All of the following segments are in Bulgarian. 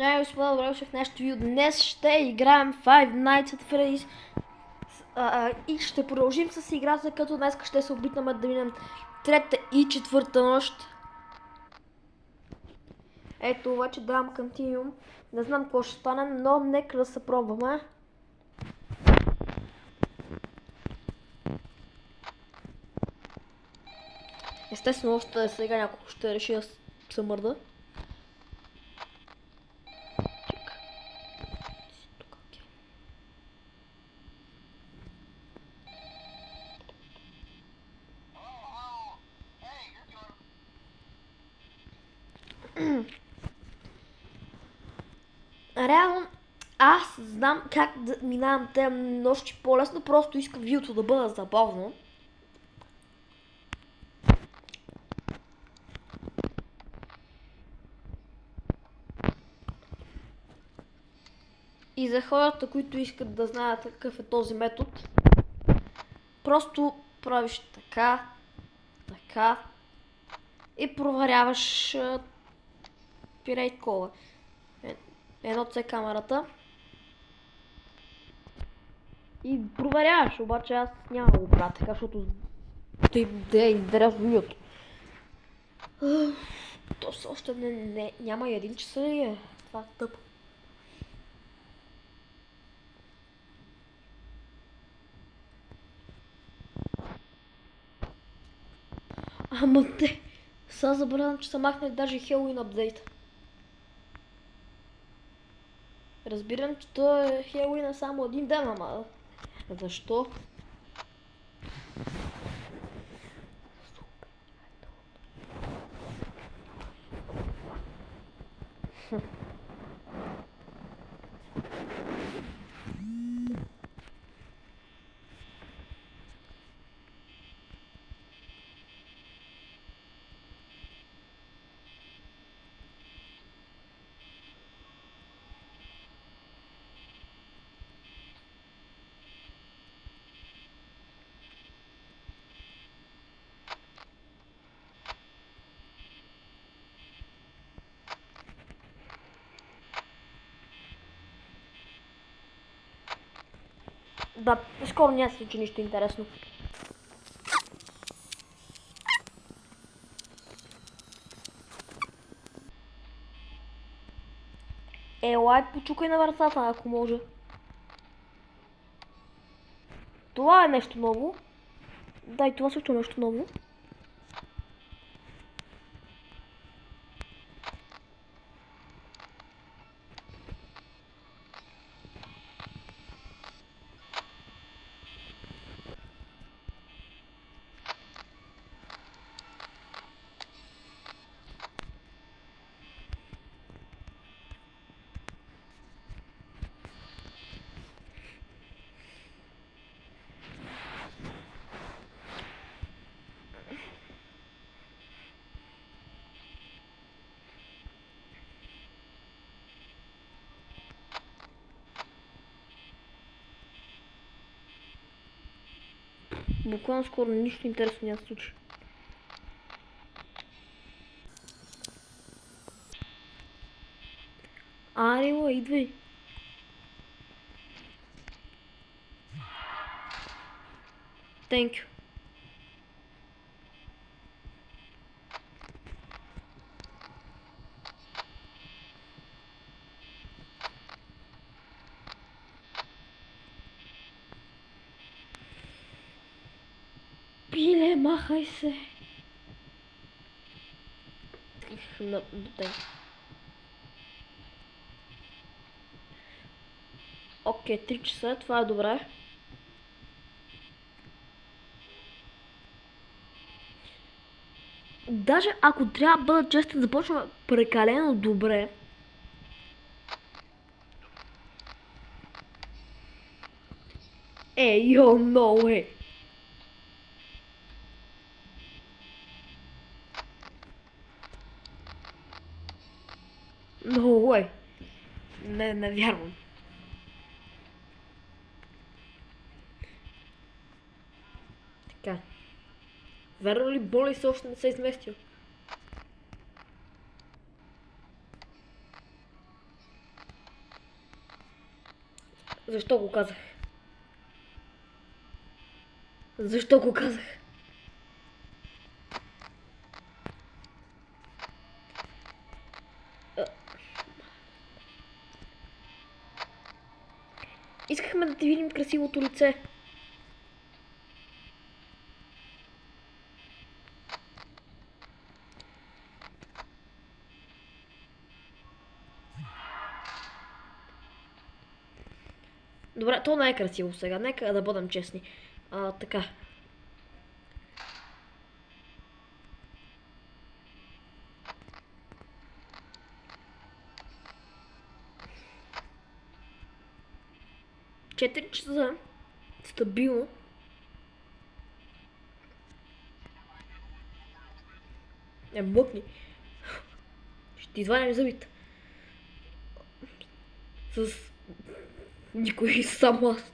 Господа, добре дошли в нашото видео. Днес ще играем Five Nights at Freddy's и ще продължим с играта, като днес ще се опитаме да минем трета и четвърта нощ. Ето, вече давам Continuum. Не знам какво ще стане, но нека да се пробваме. Естествено, още сега няколко ще реши да се мърда. Реално, аз знам как да минавам тези нощи по-лесно, просто искам видеото да бъде забавно. И за хората, които искат да знаят какъв е този метод, просто правиш така, така и проверяваш Pirate кола. Едно це камерата. И проверяваш, обаче аз няма да го правя така, защото да е интересно видеото. То все още няма и 1 часа ли е? Това е тъпо. Ама те, сега забравям, че са махнали даже Halloween апдейт. Разбирам, че то е Halloween е само един ден, ама защо? Да, скоро няма се случи нищо интересно. Елай, почукай на вратата, ако може. Това е нещо ново. Да, и това също е нещо ново. Буквално скоро нищо интересно няма се случи. Арила, идвай. Thank you. Пиле, махай се. Окей, 3 часа, това е добре. Даже ако трябва да бъда честен, започва прекалено добре. Йо, no way. No way. Не вярвам. Така. Верно ли Боли се още не се изместил? Защо го казах? Защо го казах? Искахме да ти видим красивото лице. Добре, то не е красиво сега. Нека да бъдем честни. Така. Четири часа. Стабилно. Мъкни. Ще ти извадим зъбите. С... Никой, само аз.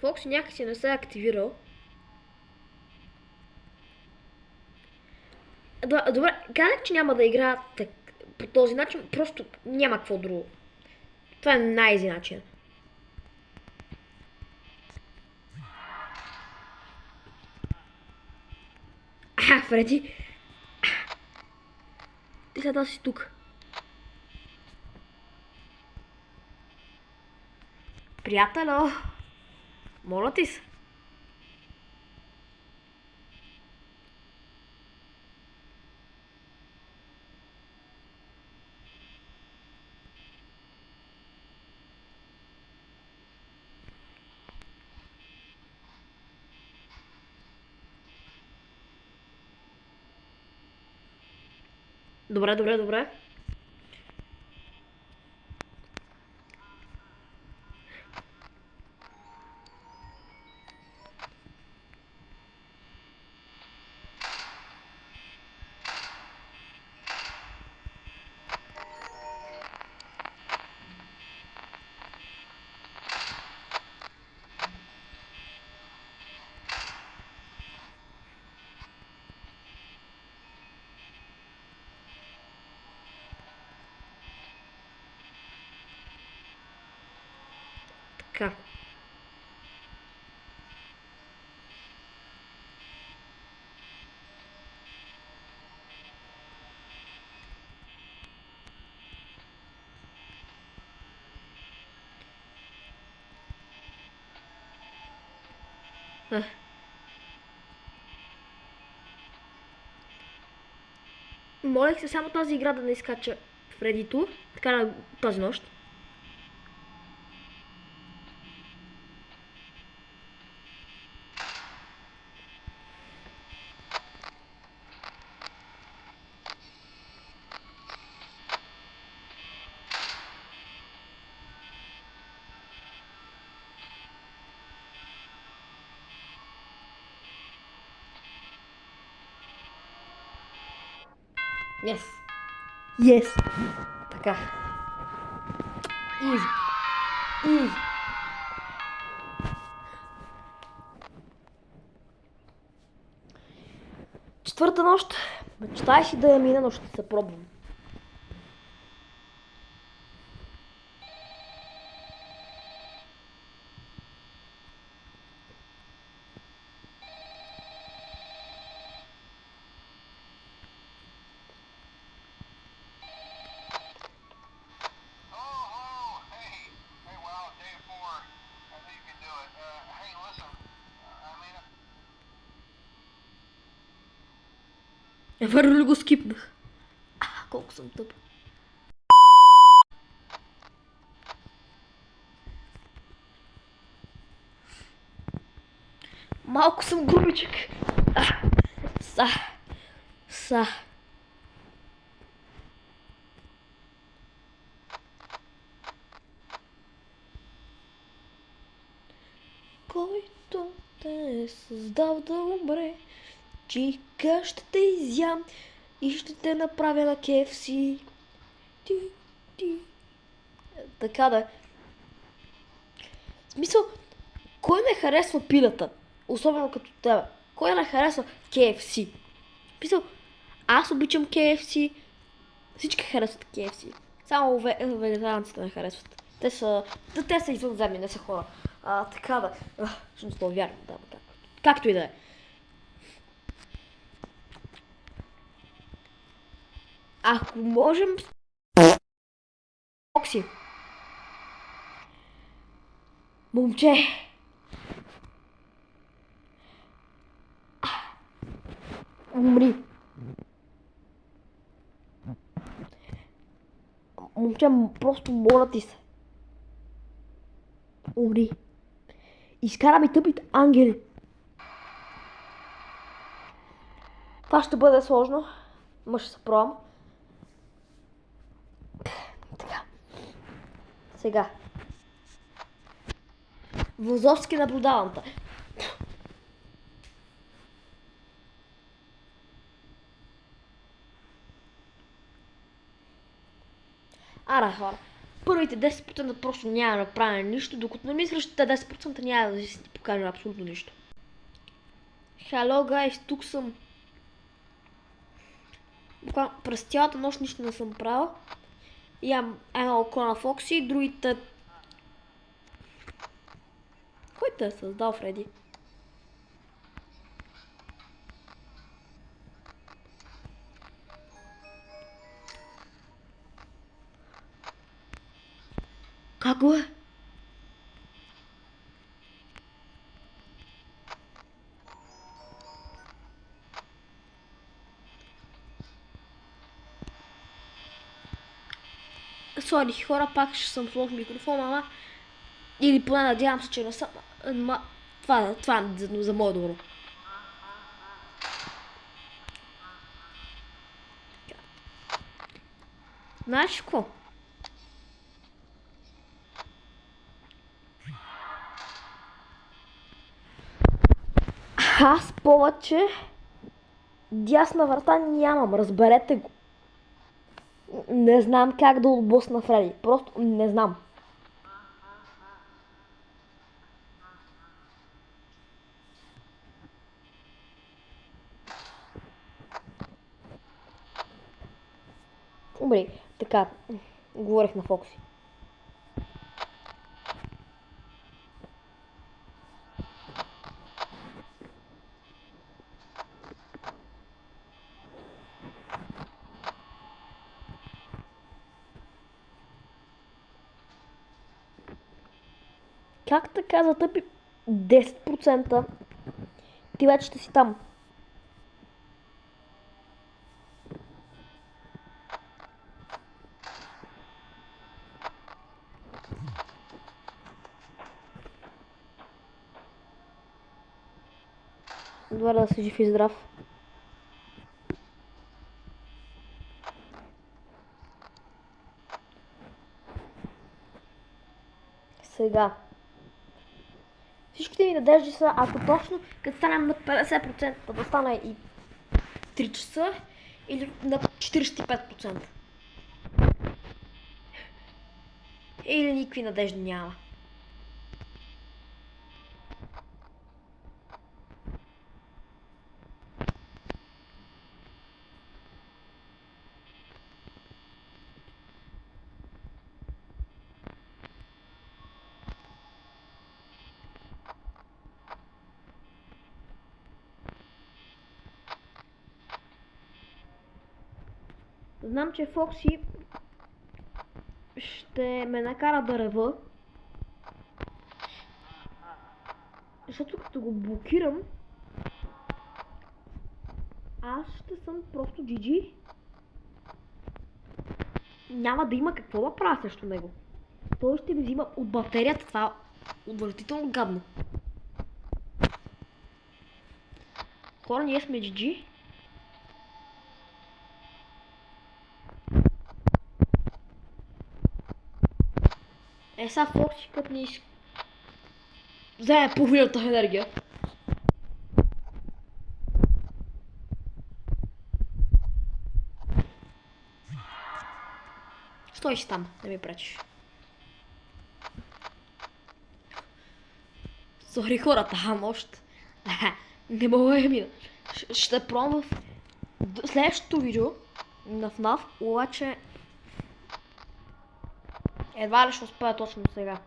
Фокси някакси не се е активирал. Добре, казах, че няма да игра по този начин, просто няма какво друго. Това е най-изи начин. Фреди! Ти сега си тук. Приятело! Моля ти се. Добре. Така. Молех се само тази игра да не изкача Фреди Тур, така на тази нощ. Yes. Така. Easy. Четвърта нощ. Мечтай си да я мина, но ще се пробвам. Верно ли го скипнах? Колко съм тъп. Малко съм грубичък. Са. Който те е създал да умре, чика ще те изям и ще те направя на KFC. Ти. Така да. В смисъл, кой не харесва пилета? Особено като тебе. Кой не харесва KFC? Писал, аз обичам KFC, всички харесват KFC. Само вегетаранците не харесват. Те са извънземни, не са хора. Така да. Ще не вярвам, да, както и да е. Ако можем... Фокси. Момче. Умри. Момче, просто моля ти се. Умри. Изкара ми тъпите ангели. Това ще бъде сложно. Ма ще се пробвам. Така. Сега. Вазовски наблюдавам те. Ара, хора. Първите 10% просто няма да направя нищо, докато не мислиш, че 10% няма да си покажа абсолютно нищо. Hello, guys, тук съм. През цялата нощ нищо не съм правил. Имам едно око на Фокси и другите... Кой те е създал, Фреди? Как го е? Сори, хора, пак ще съм сложил микрофона, ама... Или поне надявам се, че не съм... Това е за мое добро. Знаеш какво? Аз повече дясна врата нямам, разберете го. Не знам как да отблъсна Фреди, просто не знам. Добре, така, говорих на Фокси. Как така затъпи 10%? Ти вече ще си там. Добре, да си жив и здрав. Сега. Всичките ми надежди са, ако точно, като станем на 50%, да стане и 3 часа, или на 45%. Или никакви надежди няма. Знам, че Фокси ще ме накара да рева. Защото като го блокирам, аз ще съм просто GG. Няма да има какво да правя срещу него. Той ще ми взима от батерията, това е отвратително гадно. Хора, ние сме GG. Сега Фокси като ни вземе половината енергия. Стой си там, не ми пречиш. Сори хората, още Не мога да мина. Ще пробвам в следващото видео на FNAF, обаче едва ли ще успея точно сега.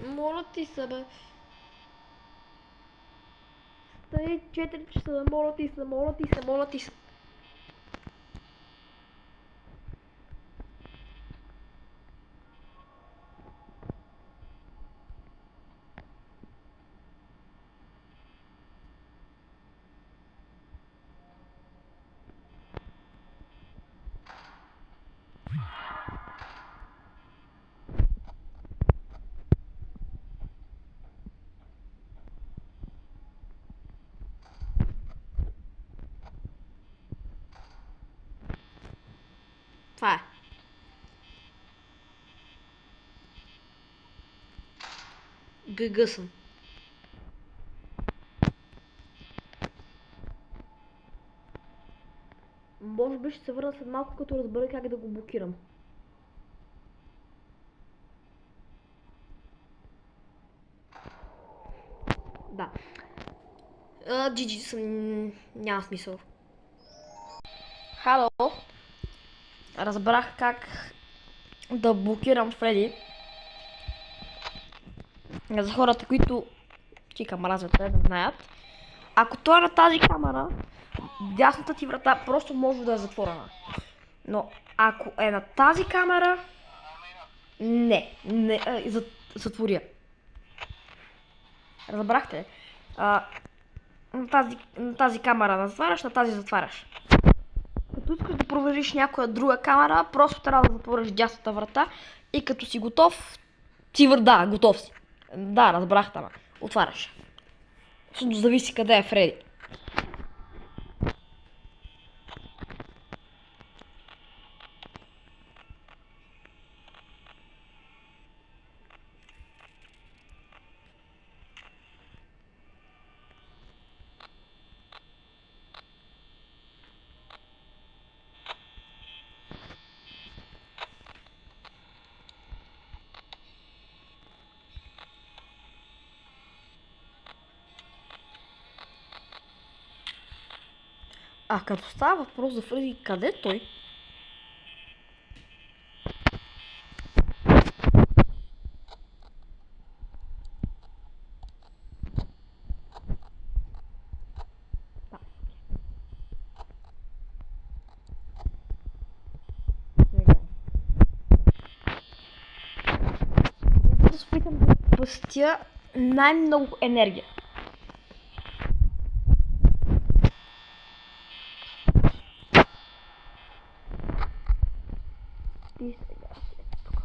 Моля ти се, бе. Стай 4 часа, моля ти се, моля ти се, моля ти се. Това е. ГГ съм. Може би ще се върна след малко, като разбера как да го блокирам. Да. GG съм... няма смисъл. Хало. Разбрах как да блокирам Фреди. За хората, които мразят, да знаят. Ако той е на тази камера, дясната ти врата просто може да е затворена. Но ако е на тази камера, не затворя. Разбрахте? На тази камера затваряш, на тази затваряш. Като искаш да провериш някоя друга камера, просто трябва да затвориш дясната врата и като си готов, да, готов си. Да, разбрахте, ама. Отваряш. Защото зависи къде е Фреди. А като става въпрос за Фреди, къде е той? Да се опитам да пестя най-много енергия. И сега тук.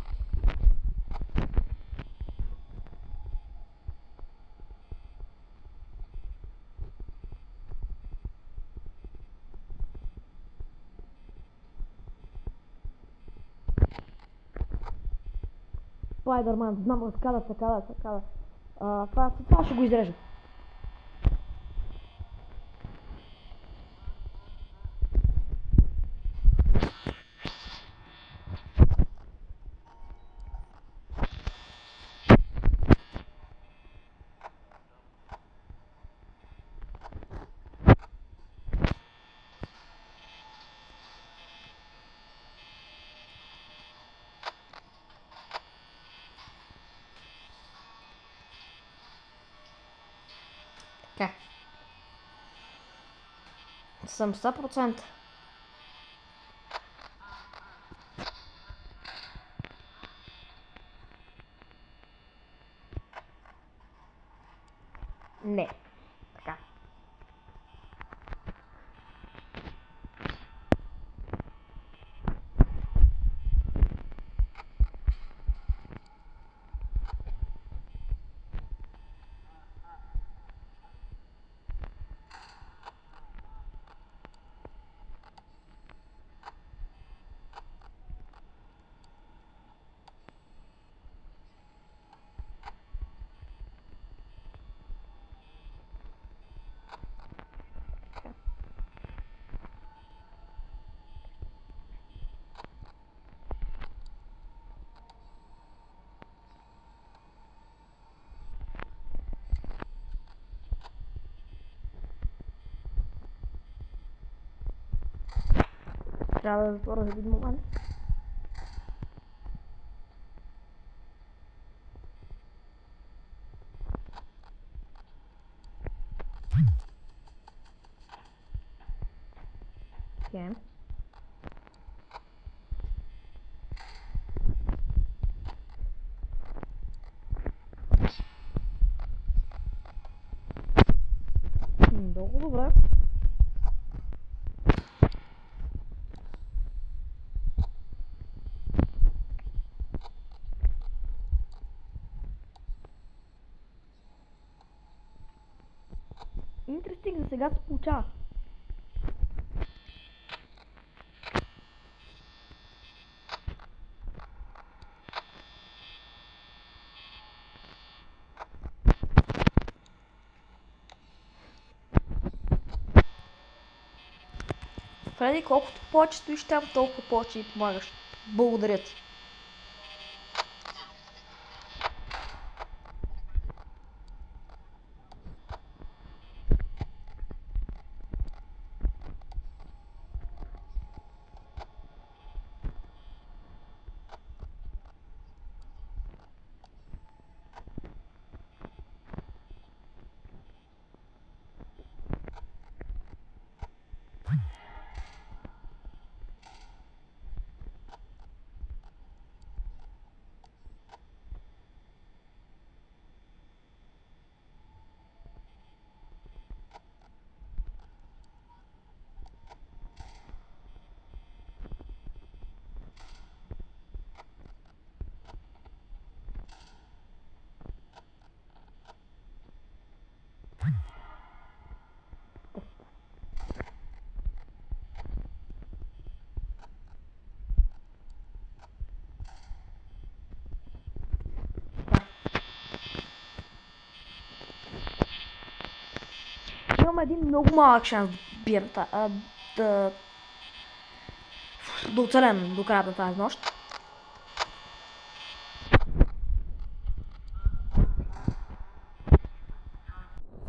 Спайдърман, знам, така. Това ще го изрежа. Така. Съм 100%. Не. Така. трябва да затворя за един момент. Okay. Много добре. Интересно, за сега се получава. Фреди, колкото повече стоиш там, толкова повече и помагаш. Благодаря ти. Имам един много малък шанс да бием да оцелем до края на тази нощ.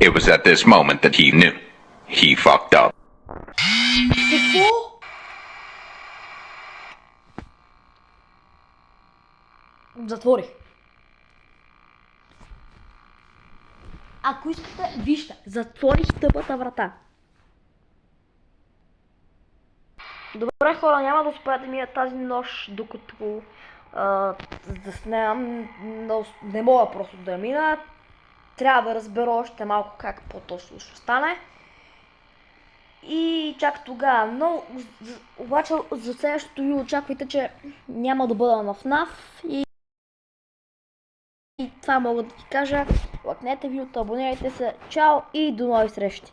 It was at this moment that he knew. He fucked up. Какво? Затворих. Ако искате, вижте, затворих тъпата врата. Добре, хора, няма да успея да мия тази нощ, докато заснемам, но не мога просто да мина. Трябва да разбера още малко как по-точно ще стане. И чак тогава. Но обаче за следващото ви очаквайте, че няма да бъда на FNAF и това мога да ти кажа. Лайкнете видеото, абонирайте се. Чао и до нови срещи!